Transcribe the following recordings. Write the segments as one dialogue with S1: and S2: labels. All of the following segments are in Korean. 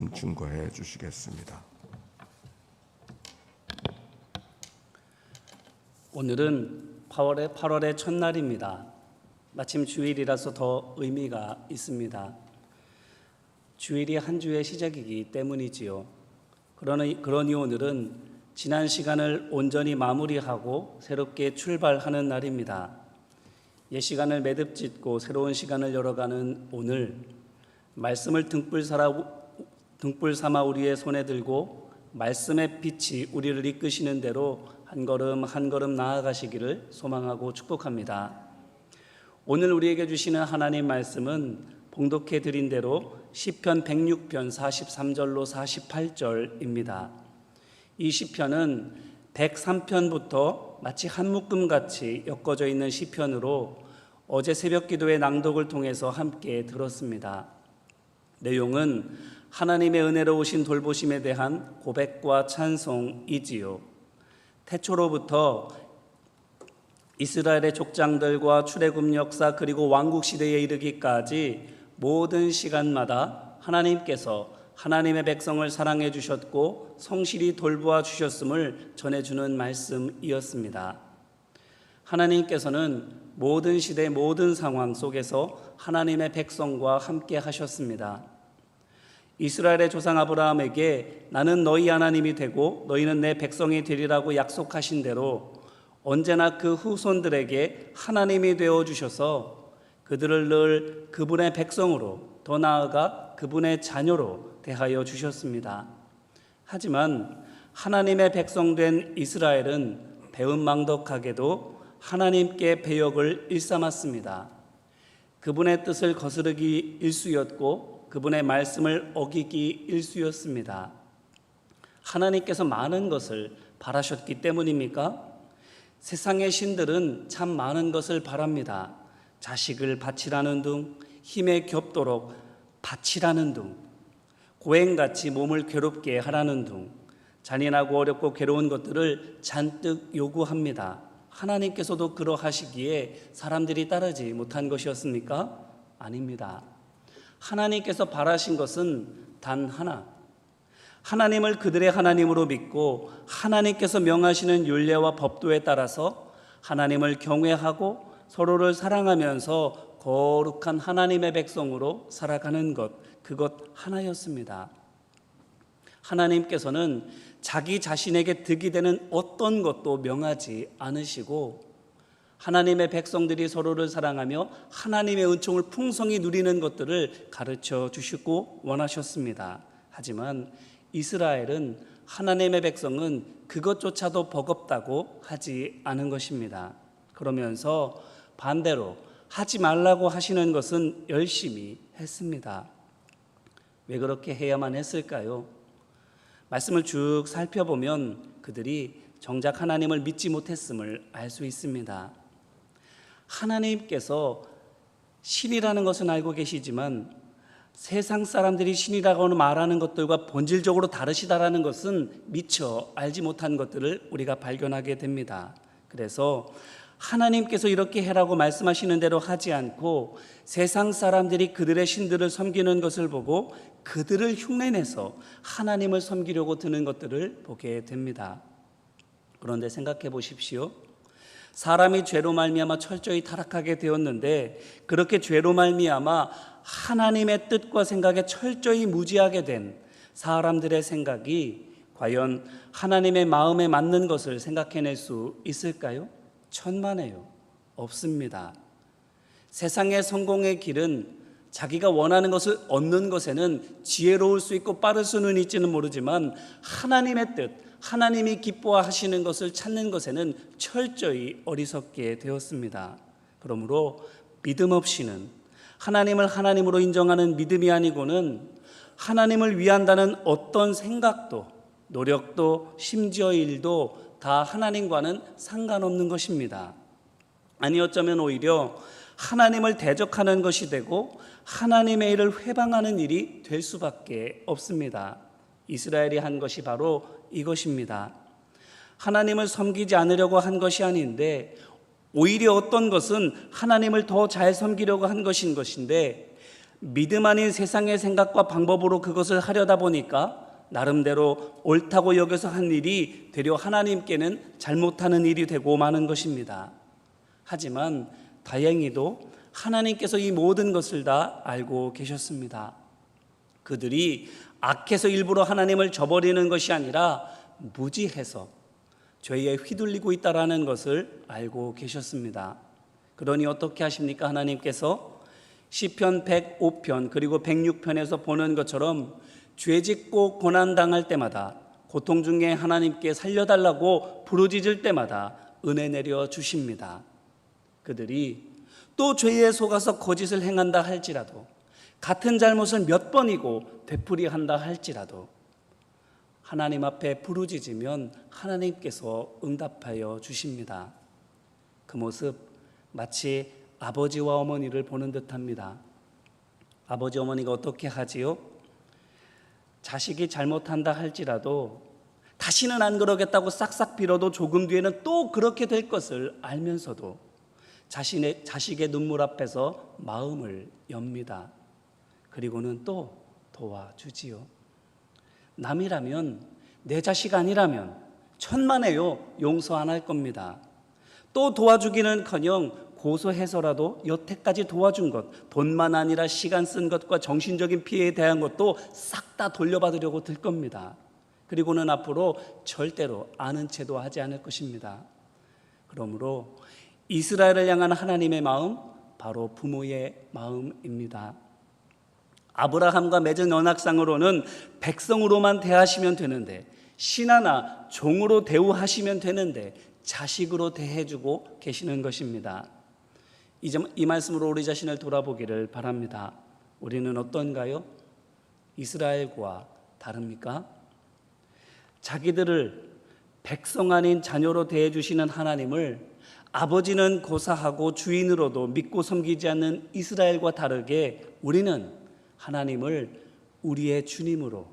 S1: 증거해 주시겠습니다.
S2: 오늘은 8월의 첫날입니다. 마침 주일이라서 더 의미가 있습니다. 주일이 한 주의 시작이기 때문이지요. 그러니 오늘은 지난 시간을 온전히 마무리하고 새롭게 출발하는 날입니다. 옛 시간을 매듭 짓고 새로운 시간을 열어가는 오늘, 말씀을 등불 삼아 우리의 손에 들고 말씀의 빛이 우리를 이끄시는 대로 한 걸음 한 걸음 나아가시기를 소망하고 축복합니다. 오늘 우리에게 주시는 하나님 말씀은 봉독해 드린 대로 시편 106편 43절로 48절입니다. 이 시편은 103편부터 마치 한 묶음같이 엮어져 있는 시편으로 어제 새벽 기도의 낭독을 통해서 함께 들었습니다. 내용은 하나님의 은혜로우신 돌보심에 대한 고백과 찬송이지요. 태초로부터 이스라엘의 족장들과 출애굽 역사 그리고 왕국 시대에 이르기까지 모든 시간마다 하나님께서 하나님의 백성을 사랑해 주셨고 성실히 돌보아 주셨음을 전해주는 말씀이었습니다. 하나님께서는 모든 시대 모든 상황 속에서 하나님의 백성과 함께 하셨습니다. 이스라엘의 조상 아브라함에게 나는 너희 하나님이 되고 너희는 내 백성이 되리라고 약속하신 대로 언제나 그 후손들에게 하나님이 되어주셔서 그들을 늘 그분의 백성으로 더 나아가 그분의 자녀로 대하여 주셨습니다. 하지만 하나님의 백성된 이스라엘은 배은망덕하게도 하나님께 배역을 일삼았습니다. 그분의 뜻을 거스르기 일쑤였고 그분의 말씀을 어기기 일쑤였습니다. 하나님께서 많은 것을 바라셨기 때문입니까? 세상의 신들은 참 많은 것을 바랍니다. 자식을 바치라는 둥, 힘에 겹도록 바치라는 둥, 고행같이 몸을 괴롭게 하라는 둥, 잔인하고 어렵고 괴로운 것들을 잔뜩 요구합니다. 하나님께서도 그러하시기에 사람들이 따르지 못한 것이었습니까? 아닙니다. 하나님께서 바라신 것은 단 하나, 하나님을 그들의 하나님으로 믿고 하나님께서 명하시는 율례와 법도에 따라서 하나님을 경외하고 서로를 사랑하면서 거룩한 하나님의 백성으로 살아가는 것, 그것 하나였습니다. 하나님께서는 자기 자신에게 득이 되는 어떤 것도 명하지 않으시고 하나님의 백성들이 서로를 사랑하며 하나님의 은총을 풍성히 누리는 것들을 가르쳐 주시고 원하셨습니다. 하지만 이스라엘은 하나님의 백성은 그것조차도 버겁다고 하지 않은 것입니다. 그러면서 반대로 하지 말라고 하시는 것은 열심히 했습니다. 왜 그렇게 해야만 했을까요? 말씀을 쭉 살펴보면 그들이 정작 하나님을 믿지 못했음을 알 수 있습니다. 하나님께서 신이라는 것은 알고 계시지만 세상 사람들이 신이라고 말하는 것들과 본질적으로 다르시다라는 것은 미처 알지 못한 것들을 우리가 발견하게 됩니다. 그래서 하나님께서 이렇게 해라고 말씀하시는 대로 하지 않고 세상 사람들이 그들의 신들을 섬기는 것을 보고 그들을 흉내내서 하나님을 섬기려고 드는 것들을 보게 됩니다. 그런데 생각해 보십시오. 사람이 죄로 말미암아 철저히 타락하게 되었는데 그렇게 죄로 말미암아 하나님의 뜻과 생각에 철저히 무지하게 된 사람들의 생각이 과연 하나님의 마음에 맞는 것을 생각해낼 수 있을까요? 천만에요. 없습니다. 세상의 성공의 길은 자기가 원하는 것을 얻는 것에는 지혜로울 수 있고 빠를 수는 있지는 모르지만 하나님의 뜻, 하나님이 기뻐하시는 것을 찾는 것에는 철저히 어리석게 되었습니다. 그러므로 믿음 없이는 하나님을 하나님으로 인정하는 믿음이 아니고는 하나님을 위한다는 어떤 생각도 노력도 심지어 일도 다 하나님과는 상관없는 것입니다. 아니 어쩌면 오히려 하나님을 대적하는 것이 되고 하나님의 일을 회방하는 일이 될 수밖에 없습니다. 이스라엘이 한 것이 바로 이것입니다. 하나님을 섬기지 않으려고 한 것이 아닌데 오히려 어떤 것은 하나님을 더 잘 섬기려고 한 것인데 믿음 아닌 세상의 생각과 방법으로 그것을 하려다 보니까 나름대로 옳다고 여겨서 한 일이 되려 하나님께는 잘못하는 일이 되고 마는 것입니다. 하지만 다행히도 하나님께서 이 모든 것을 다 알고 계셨습니다. 그들이 악해서 일부러 하나님을 저버리는 것이 아니라 무지해서 죄에 휘둘리고 있다라는 것을 알고 계셨습니다. 그러니 어떻게 하십니까? 하나님께서 시편 105편 그리고 106편에서 보는 것처럼 죄짓고 고난당할 때마다, 고통 중에 하나님께 살려달라고 부르짖을 때마다 은혜 내려 주십니다. 그들이 또 죄에 속아서 거짓을 행한다 할지라도, 같은 잘못을 몇 번이고 되풀이한다 할지라도 하나님 앞에 부르짖으면 하나님께서 응답하여 주십니다. 그 모습 마치 아버지와 어머니를 보는 듯합니다. 아버지 어머니가 어떻게 하지요? 자식이 잘못한다 할지라도 다시는 안 그러겠다고 싹싹 빌어도 조금 뒤에는 또 그렇게 될 것을 알면서도 자식의 눈물 앞에서 마음을 엽니다. 그리고는 또 도와주지요. 남이라면, 내 자식 아니라면 천만에요 용서 안 할 겁니다. 또 도와주기는커녕 고소해서라도 여태까지 도와준 것, 돈만 아니라 시간 쓴 것과 정신적인 피해에 대한 것도 싹 다 돌려받으려고 들 겁니다. 그리고는 앞으로 절대로 아는 체도 하지 않을 것입니다. 그러므로 이스라엘을 향한 하나님의 마음, 바로 부모의 마음입니다. 아브라함과 맺은 언약상으로는 백성으로만 대하시면 되는데, 신하나 종으로 대우하시면 되는데 자식으로 대해주고 계시는 것입니다. 이 말씀으로 우리 자신을 돌아보기를 바랍니다. 우리는 어떤가요? 이스라엘과 다릅니까? 자기들을 백성 아닌 자녀로 대해주시는 하나님을 아버지는 고사하고 주인으로도 믿고 섬기지 않는 이스라엘과 다르게 우리는 하나님을 우리의 주님으로,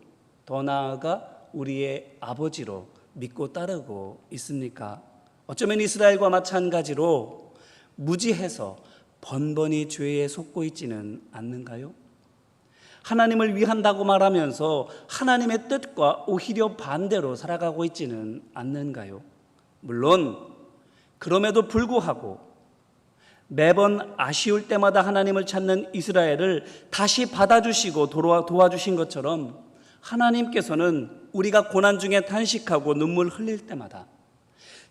S2: 더 나아가 우리의 아버지로 믿고 따르고 있습니까? 어쩌면 이스라엘과 마찬가지로 무지해서 번번이 죄에 속고 있지는 않는가요? 하나님을 위한다고 말하면서 하나님의 뜻과 오히려 반대로 살아가고 있지는 않는가요? 물론 그럼에도 불구하고 매번 아쉬울 때마다 하나님을 찾는 이스라엘을 다시 받아주시고 도와주신 것처럼 하나님께서는 우리가 고난 중에 탄식하고 눈물 흘릴 때마다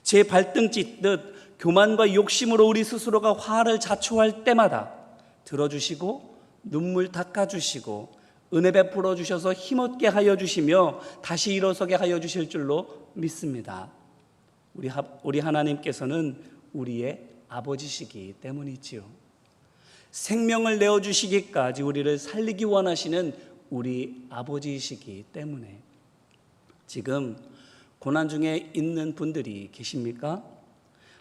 S2: 제 발등 찢듯 교만과 욕심으로 우리 스스로가 화를 자초할 때마다 들어주시고 눈물 닦아주시고 은혜 베풀어 주셔서 힘없게 하여 주시며 다시 일어서게 하여 주실 줄로 믿습니다. 우리 하나님께서는 우리의 아버지시기 때문이지요. 생명을 내어주시기까지 우리를 살리기 원하시는 우리 아버지이시기 때문에. 지금 고난 중에 있는 분들이 계십니까?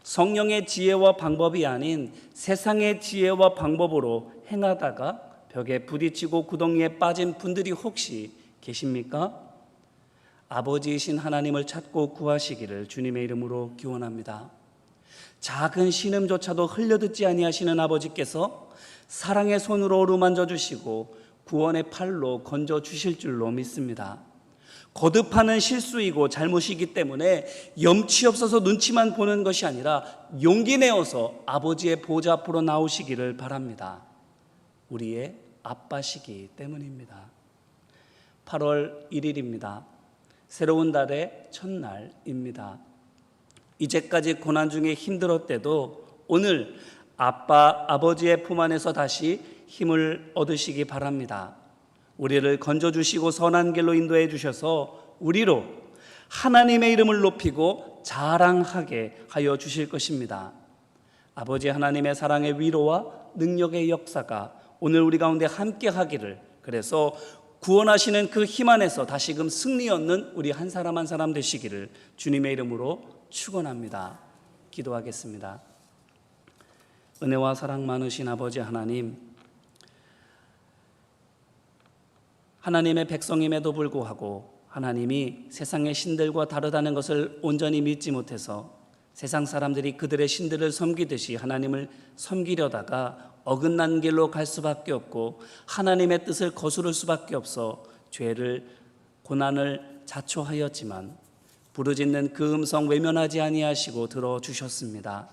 S2: 성령의 지혜와 방법이 아닌 세상의 지혜와 방법으로 행하다가 벽에 부딪히고 구덩이에 빠진 분들이 혹시 계십니까? 아버지이신 하나님을 찾고 구하시기를 주님의 이름으로 기원합니다. 작은 신음조차도 흘려듣지 아니하시는 아버지께서 사랑의 손으로 어루만져 주시고 구원의 팔로 건져 주실 줄로 믿습니다. 거듭하는 실수이고 잘못이기 때문에 염치 없어서 눈치만 보는 것이 아니라 용기 내어서 아버지의 보좌 앞으로 나오시기를 바랍니다. 우리의 아빠시기 때문입니다. 8월 1일입니다. 새로운 달의 첫날입니다. 이제까지 고난 중에 힘들었대도 오늘 아버지의 품 안에서 다시 힘을 얻으시기 바랍니다. 우리를 건져주시고 선한 길로 인도해 주셔서 우리로 하나님의 이름을 높이고 자랑하게 하여 주실 것입니다. 아버지 하나님의 사랑의 위로와 능력의 역사가 오늘 우리 가운데 함께 하기를, 그래서 구원하시는 그 힘 안에서 다시금 승리 얻는 우리 한 사람 한 사람 되시기를 주님의 이름으로 축원합니다. 기도하겠습니다. 은혜와 사랑 많으신 아버지 하나님, 하나님의 백성임에도 불구하고 하나님이 세상의 신들과 다르다는 것을 온전히 믿지 못해서 세상 사람들이 그들의 신들을 섬기듯이 하나님을 섬기려다가 어긋난 길로 갈 수밖에 없고 하나님의 뜻을 거스를 수밖에 없어 죄를 고난을 자초하였지만 부르짖는 그 음성 외면하지 아니하시고 들어주셨습니다.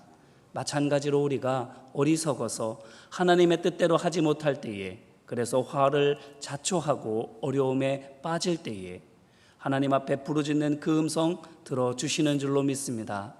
S2: 마찬가지로 우리가 어리석어서 하나님의 뜻대로 하지 못할 때에, 그래서 화를 자초하고 어려움에 빠질 때에 하나님 앞에 부르짖는 그 음성 들어주시는 줄로 믿습니다.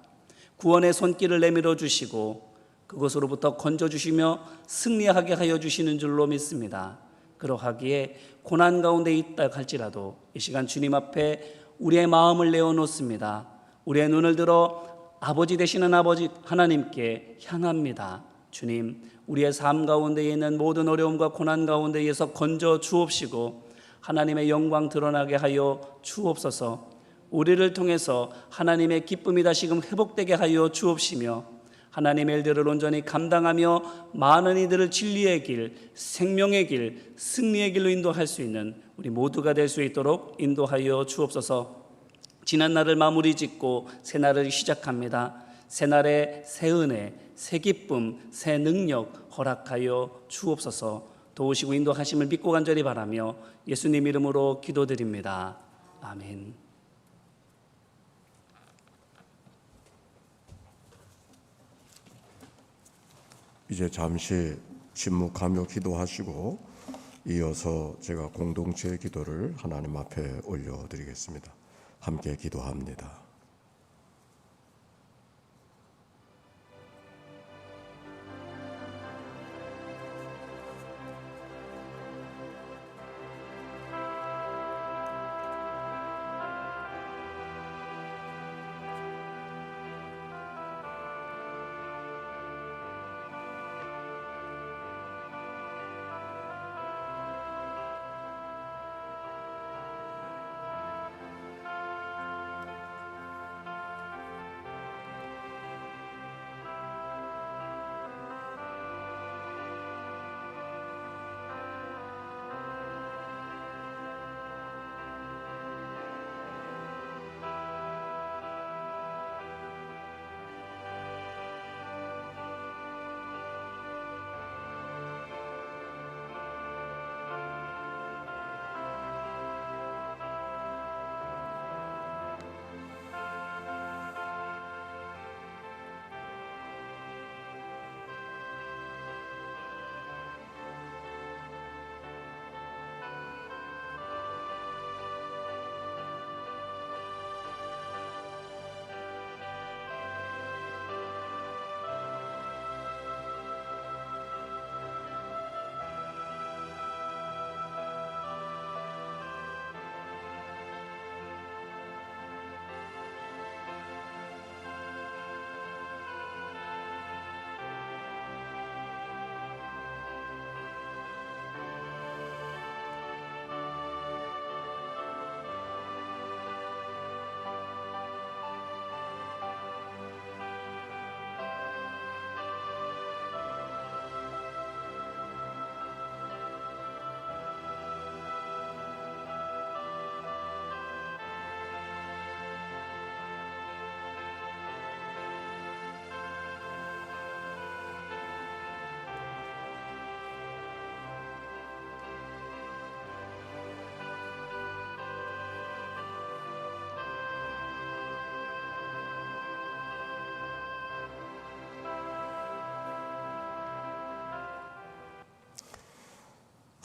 S2: 구원의 손길을 내밀어 주시고 그것으로부터 건져주시며 승리하게 하여 주시는 줄로 믿습니다. 그러하기에 고난 가운데 있다 할지라도 이 시간 주님 앞에 우리의 마음을 내어놓습니다. 우리의 눈을 들어 아버지 되시는 아버지 하나님께 향합니다. 주님, 우리의 삶 가운데 있는 모든 어려움과 고난 가운데에서 건져 주옵시고 하나님의 영광 드러나게 하여 주옵소서. 우리를 통해서 하나님의 기쁨이 다시금 회복되게 하여 주옵시며 하나님의 일들을 온전히 감당하며 많은 이들을 진리의 길, 생명의 길, 승리의 길로 인도할 수 있는 우리 모두가 될 수 있도록 인도하여 주옵소서. 지난 날을 마무리 짓고 새 날을 시작합니다. 새 날에 새 은혜, 새 기쁨, 새 능력 허락하여 주옵소서. 도우시고 인도하심을 믿고 간절히 바라며 예수님 이름으로 기도드립니다. 아멘.
S1: 이제 잠시 침묵하며 기도하시고 이어서 제가 공동체 기도를 하나님 앞에 올려드리겠습니다. 함께 기도합니다.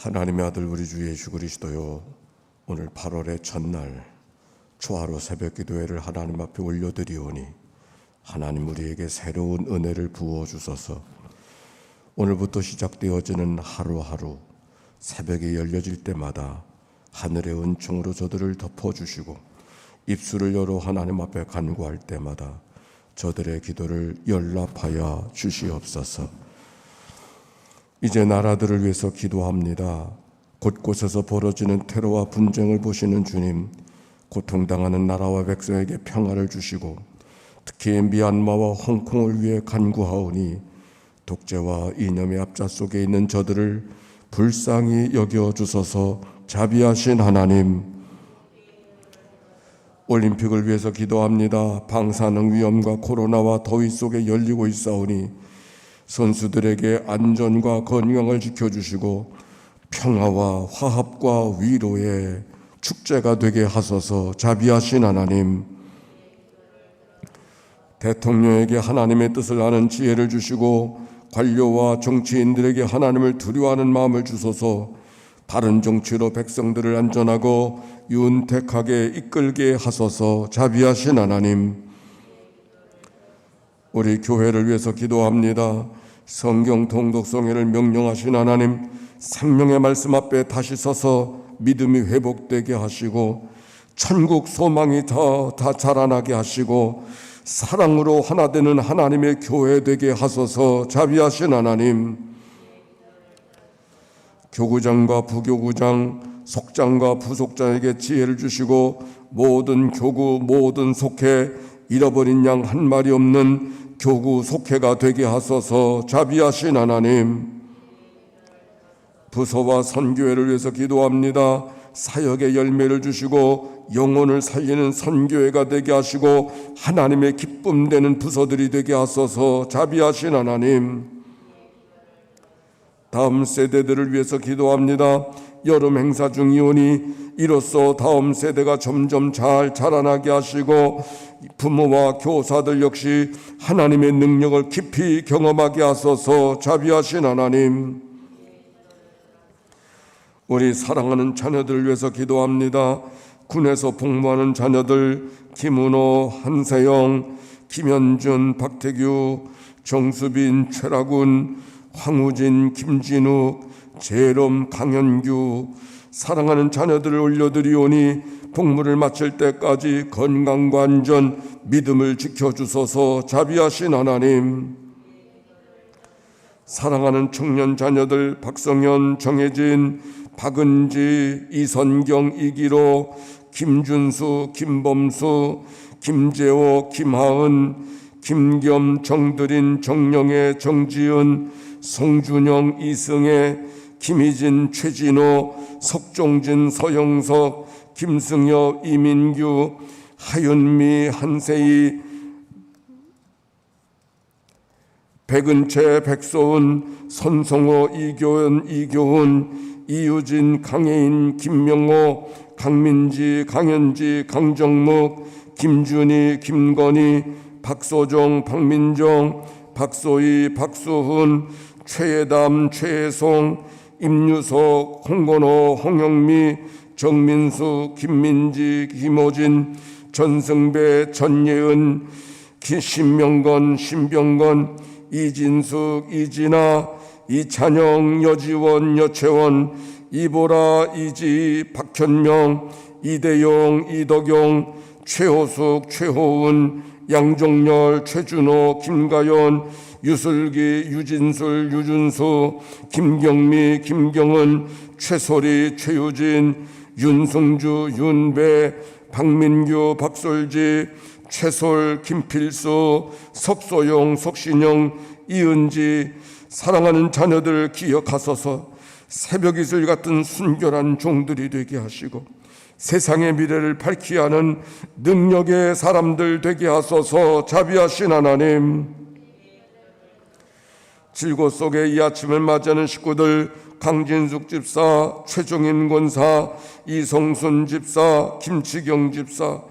S1: 하나님의 아들 우리 주 예수 그리스도요, 오늘 8월의 첫날 초하루 새벽 기도회를 하나님 앞에 올려드리오니 하나님 우리에게 새로운 은혜를 부어주소서. 오늘부터 시작되어지는 하루하루 새벽이 열려질 때마다 하늘의 은총으로 저들을 덮어주시고 입술을 열어 하나님 앞에 간구할 때마다 저들의 기도를 연락하여 주시옵소서. 이제 나라들을 위해서 기도합니다. 곳곳에서 벌어지는 테러와 분쟁을 보시는 주님, 고통당하는 나라와 백성에게 평화를 주시고 특히 미얀마와 홍콩을 위해 간구하오니 독재와 이념의 압자 속에 있는 저들을 불쌍히 여겨주소서. 자비하신 하나님, 올림픽을 위해서 기도합니다. 방사능 위험과 코로나와 더위 속에 열리고 있사오니 선수들에게 안전과 건강을 지켜주시고 평화와 화합과 위로의 축제가 되게 하소서. 자비하신 하나님, 대통령에게 하나님의 뜻을 아는 지혜를 주시고 관료와 정치인들에게 하나님을 두려워하는 마음을 주소서. 바른 정치로 백성들을 안전하고 윤택하게 이끌게 하소서. 자비하신 하나님, 우리 교회를 위해서 기도합니다. 성경 통독성회를 명령하신 하나님, 생명의 말씀 앞에 다시 서서 믿음이 회복되게 하시고 천국 소망이 더 자라나게 하시고 사랑으로 하나 되는 하나님의 교회 되게 하소서. 자비하신 하나님, 교구장과 부교구장, 속장과 부속장에게 지혜를 주시고 모든 교구, 모든 속회, 잃어버린 양 한 마리 없는 교구 속회가 되게 하소서. 자비하신 하나님, 부서와 선교회를 위해서 기도합니다. 사역의 열매를 주시고 영혼을 살리는 선교회가 되게 하시고 하나님의 기쁨 되는 부서들이 되게 하소서. 자비하신 하나님, 다음 세대들을 위해서 기도합니다. 여름 행사 중이오니 이로써 다음 세대가 점점 잘 자라나게 하시고 부모와 교사들 역시 하나님의 능력을 깊이 경험하게 하소서. 자비하신 하나님, 우리 사랑하는 자녀들을 위해서 기도합니다. 군에서 복무하는 자녀들 김은호, 한세영, 김현준, 박태규, 정수빈, 최라군, 황우진, 김진욱, 재롬, 강현규, 사랑하는 자녀들을 올려드리오니 복무를 마칠 때까지 건강과 안전, 믿음을 지켜주소서. 자비하신 하나님, 사랑하는 청년 자녀들 박성현, 정혜진, 박은지, 이선경, 이기로, 김준수, 김범수, 김재호, 김하은, 김겸, 정드린, 정영애, 정지은, 송준영, 이승혜, 김희진, 최진호, 석종진, 서영석, 김승엽, 이민규, 하윤미, 한세희, 백은채, 백소은, 선성호, 이교은, 이교훈, 이유진, 강혜인, 김명호, 강민지, 강현지, 강정묵, 김준희, 김건희, 박소정, 박민정, 박소희, 박수훈, 최예담, 최혜송, 임유석, 홍건호, 홍영미, 정민수, 김민지, 김호진, 전승배, 전예은, 신명건, 신병건, 이진숙, 이진아, 이찬영, 여지원, 여채원, 이보라, 이지, 박현명, 이대용, 이덕용, 최호숙, 최호은, 양종열, 최준호, 김가연, 유슬기, 유진술, 유준수, 김경미, 김경은, 최소리, 최유진, 윤승주, 윤배, 박민규, 박솔지, 최솔, 김필수, 석소영, 석신영, 이은지, 사랑하는 자녀들 기억하소서. 새벽 이슬 같은 순결한 종들이 되게 하시고 세상의 미래를 밝히 하는 능력의 사람들 되게 하소서. 자비하신 하나님, 질고 속에 이 아침을 맞이하는 식구들 강진숙 집사, 최종인 권사, 이성순 집사, 김치경 집사,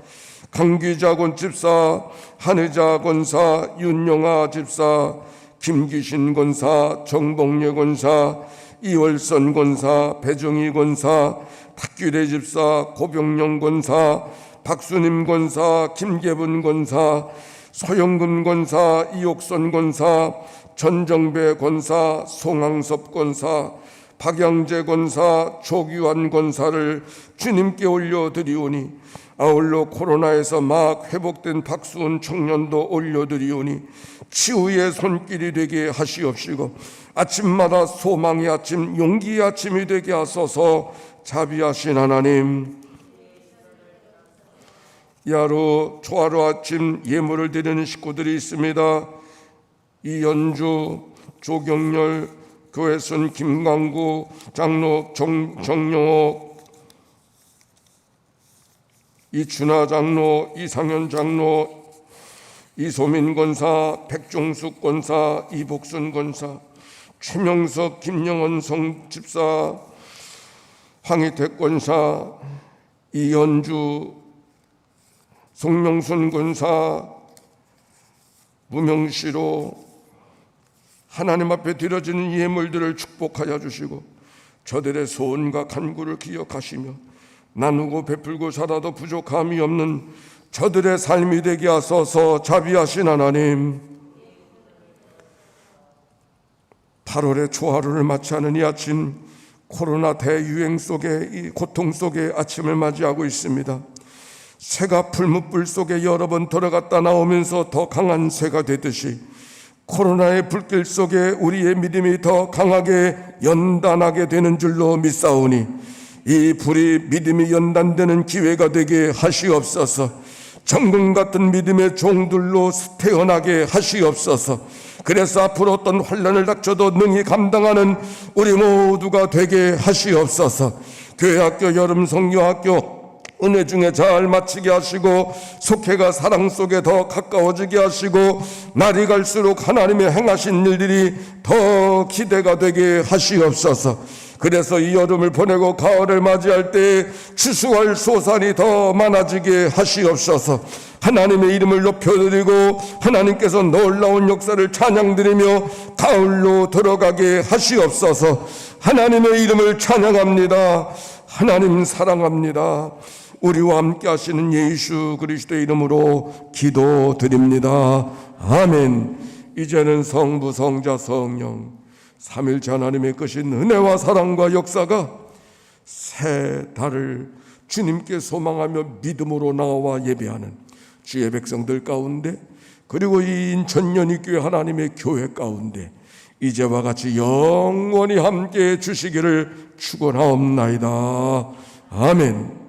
S1: 강기자곤 집사, 한의자 권사, 윤영아 집사, 김기신 권사, 정복례 권사, 이월선 권사, 배정희 권사, 탁규래 집사, 고병영 권사, 박수님 권사, 김계분 권사, 서영근 권사, 이옥선 권사, 전정배 권사, 송항섭 권사, 박양재 권사, 조규환 권사를 주님께 올려드리오니 아울러 코로나에서 막 회복된 박수훈 청년도 올려드리오니 치유의 손길이 되게 하시옵시고 아침마다 소망의 아침, 용기의 아침이 되게 하소서. 자비하신 하나님, 이 하루 초하루 아침 예물을 드리는 식구들이 있습니다. 이연주, 조경열, 교회선 김광구, 장로 정영옥, 이춘하 장로, 이상현 장로, 이소민 권사, 백종숙 권사, 이복순 권사, 최명석, 김영원 성집사, 황희택 권사, 이현주, 송명순 권사, 무명시로 하나님 앞에 드려지는 예물들을 축복하여 주시고 저들의 소원과 간구를 기억하시며 나누고 베풀고 살아도 부족함이 없는 저들의 삶이 되게 하소서. 자비하신 하나님, 8월의 초하루를 맞이하는 이 아침, 코로나 대유행 속에 이 고통 속에 아침을 맞이하고 있습니다. 새가 풀무불 속에 여러 번 들어갔다 나오면서 더 강한 새가 되듯이 코로나의 불길 속에 우리의 믿음이 더 강하게 연단하게 되는 줄로 믿사오니 이 불이 믿음이 연단되는 기회가 되게 하시옵소서. 정금 같은 믿음의 종들로 태어나게 하시옵소서. 그래서 앞으로 어떤 환난을 닥쳐도 능히 감당하는 우리 모두가 되게 하시옵소서. 교회학교 여름 성교학교 은혜 중에 잘 마치게 하시고 속회가 사랑 속에 더 가까워지게 하시고 날이 갈수록 하나님의 행하신 일들이 더 기대가 되게 하시옵소서. 그래서 이 여름을 보내고 가을을 맞이할 때 추수할 소산이 더 많아지게 하시옵소서. 하나님의 이름을 높여드리고 하나님께서 놀라운 역사를 찬양드리며 가을로 들어가게 하시옵소서. 하나님의 이름을 찬양합니다. 하나님 사랑합니다. 우리와 함께 하시는 예수 그리스도의 이름으로 기도드립니다. 아멘. 이제는 성부, 성자, 성령 삼일째 하나님의 크신 은혜와 사랑과 역사가 새 달을 주님께 소망하며 믿음으로 나와 예배하는 주의 백성들 가운데, 그리고 이 인천연희교회 하나님의 교회 가운데 이제와 같이 영원히 함께 주시기를 축원하옵나이다. 아멘.